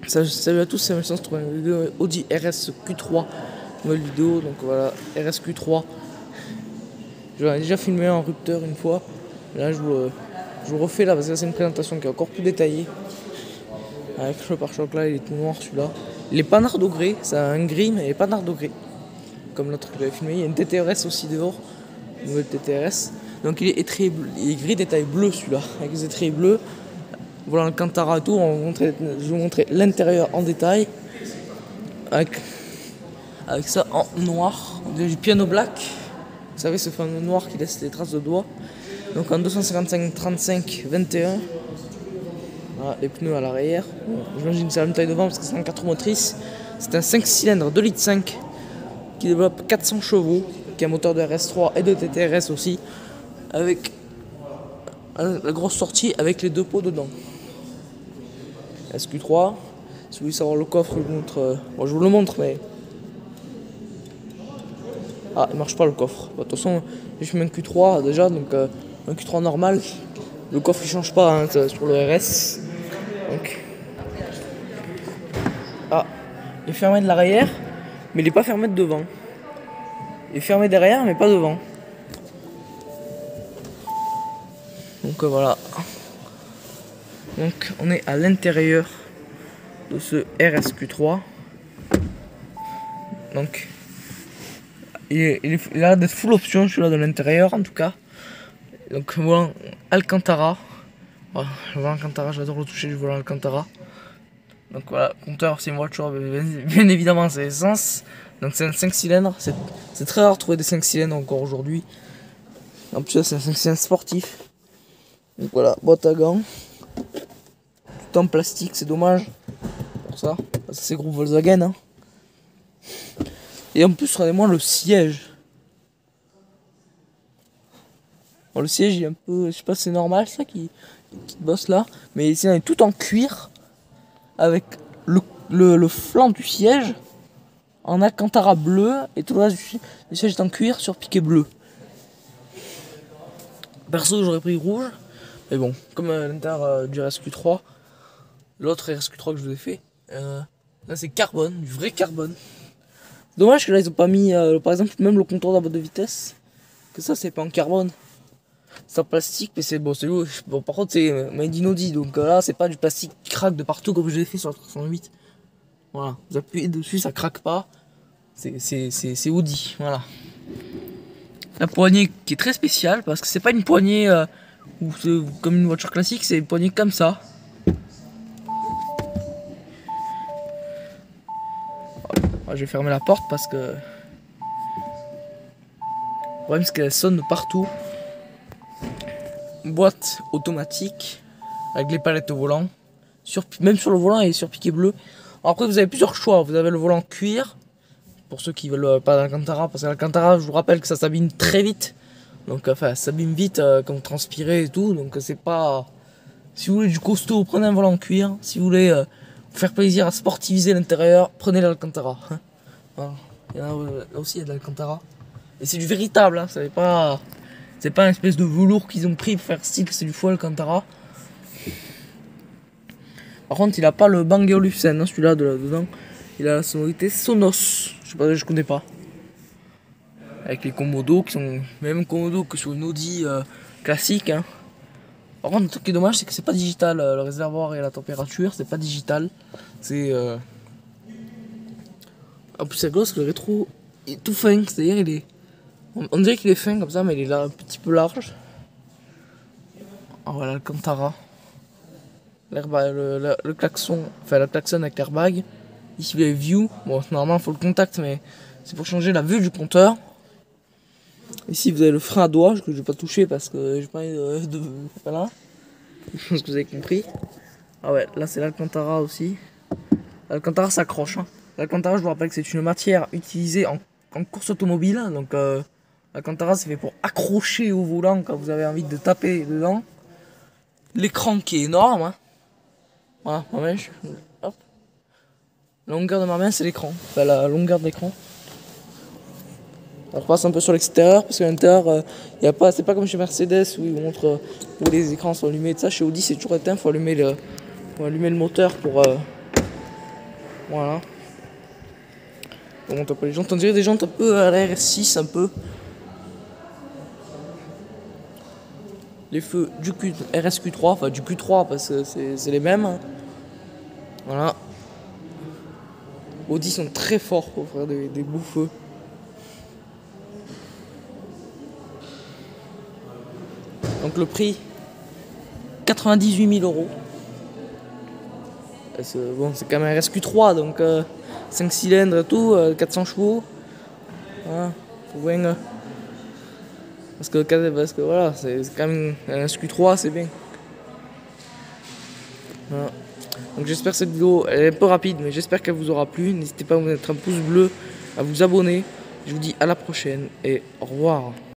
Salut à tous, c'est Vincent, c'est une vidéo Audi RS Q3, nouvelle vidéo, donc voilà, RS Q3. J'en ai déjà filmé un rupteur une fois, là je vous refais là parce que c'est une présentation qui est encore plus détaillée. Avec le pare-choc là, il est tout noir celui-là. Il est pas nardo gris, c'est un gris mais il est pas nardo gris. Comme l'autre que j'avais filmé, il y a une TTRS aussi dehors, une nouvelle TTRS. Donc il est étrié bleu, il est gris détail bleu celui-là, avec les étriers bleus. Voilà Alcantara et tout, je vais vous montrer l'intérieur en détail. Avec ça en noir, du piano black. Vous savez ce fameux noir qui laisse les traces de doigts. Donc en 255-35-21. Voilà, les pneus à l'arrière. Bon, j'imagine que c'est la même taille devant parce que c'est un 4 roues motrices. C'est un 5 cylindres 2,5 litres qui développe 400 chevaux, qui a un moteur de RS3 et de TTRS aussi, avec la grosse sortie avec les deux pots dedans. SQ3, si vous voulez savoir le coffre, je vous montre. Bon, je vous le montre, mais. Ah, il marche pas le coffre. De toute façon, j'ai fait un Q3 déjà, donc un Q3 normal. Le coffre il change pas hein, sur le RS. Donc. Ah, il est fermé de l'arrière, mais il est pas fermé de devant. Il est fermé derrière, mais pas devant. Donc voilà. Donc on est à l'intérieur de ce RSQ3. Donc il a des full options celui-là de l'intérieur en tout cas. Donc voilà Alcantara. Voilà, le volant Alcantara, j'adore le toucher du volant Alcantara. Donc voilà, compteur c'est une voiture, bien évidemment c'est essence. Donc c'est un 5 cylindres, c'est très rare de trouver des 5 cylindres encore aujourd'hui. En plus c'est un 5 cylindres sportif. Donc voilà, boîte à gants. Tout en plastique, c'est dommage. Pour ça, parce que c'est groupe Volkswagen. Hein. Et en plus, regardez-moi le siège. Bon, le siège il est un peu, je sais pas si c'est normal ça qui bosse là. Mais ici on est tout en cuir. Avec le flanc du siège en Alcantara bleu. Et tout le reste du siège est en cuir sur piqué bleu. Perso j'aurais pris rouge. Mais bon, comme à l'intérieur du RSQ3, l'autre RSQ3 que je vous ai fait, là c'est carbone, du vrai carbone. Dommage que là ils ont pas mis, par exemple, même le contour de la boîte de vitesse, que ça c'est pas en carbone. C'est en plastique, mais c'est bon, c'est lourd. Bon, par contre c'est made in Audi, donc là c'est pas du plastique qui craque de partout comme je l'ai fait sur la 308. Voilà, vous appuyez dessus, ça craque pas. C'est Audi, voilà. La poignée qui est très spéciale parce que c'est pas une poignée comme une voiture classique, c'est une poignée comme ça. Je vais fermer la porte parce que le problème c'est qu'elle sonne de partout. Boîte automatique avec les palettes au volant, même sur le volant il est sur piqué bleu. Alors après vous avez plusieurs choix, vous avez le volant cuir pour ceux qui veulent pas d'Alcantara, parce que l'Alcantara je vous rappelle que ça s'abîme très vite. Donc enfin ça s'abîme vite quand vous transpirez et tout, donc c'est pas. Si vous voulez du costaud, prenez un volant en cuir. Si vous voulez vous faire plaisir à sportiviser l'intérieur, prenez l'Alcantara. Voilà. Là aussi il y a de l'Alcantara. Et c'est du véritable, hein. C'est pas une espèce de velours qu'ils ont pris pour faire style que c'est du faux Alcantara. Par contre il a pas le Bang & Olufsen, hein, celui-là de là-dedans. Il a la sonorité Sonos. Je sais pas, je connais pas. Avec les commodos qui sont les mêmes commodos que sur une Audi classique. Hein. Par contre, le truc qui est dommage, c'est que c'est pas digital. Le réservoir et la température, c'est pas digital. C'est. En plus, c'est grosse que le rétro est tout fin. C'est-à-dire, il est. On dirait qu'il est fin comme ça, mais il est là un petit peu large. Ah, voilà, Alcantara. Le klaxon. Enfin, le klaxon avec l'airbag. Ici, les view. Bon, normalement, il faut le contact, mais c'est pour changer la vue du compteur. Ici, vous avez le frein à doigt, que je vais pas toucher parce que j'ai pas envie de. Voilà. Je pense que vous avez compris. Ah ouais, là, c'est l'Alcantara aussi. L'Alcantara s'accroche. Hein. L'Alcantara, je vous rappelle que c'est une matière utilisée en course automobile. Donc, l'Alcantara, c'est fait pour accrocher au volant quand vous avez envie de taper dedans. L'écran qui est énorme. Hein. Voilà, ma main, hop. La longueur de ma main, c'est l'écran. Enfin, la longueur de l'écran. On repasse un peu sur l'extérieur parce qu'à l'intérieur, c'est pas comme chez Mercedes où ils vous montrent où les écrans sont allumés et ça. Chez Audi, c'est toujours éteint. Faut allumer le moteur pour Voilà. Comment on appelle les jantes? On dirait des jantes un peu à la RS6 un peu. Les feux du RSQ3, enfin du Q3 parce que c'est les mêmes. Voilà. Audi sont très forts pour faire des beaux feux. Donc le prix 98 000 €. Bon, c'est quand même un RSQ3 donc 5 cylindres et tout, 400 chevaux. Voilà. Faut bien, parce que voilà, c'est quand même un SQ3, c'est bien. Voilà. Donc j'espère que cette vidéo, elle est un peu rapide, mais j'espère qu'elle vous aura plu. N'hésitez pas à vous mettre un pouce bleu, à vous abonner. Je vous dis à la prochaine et au revoir.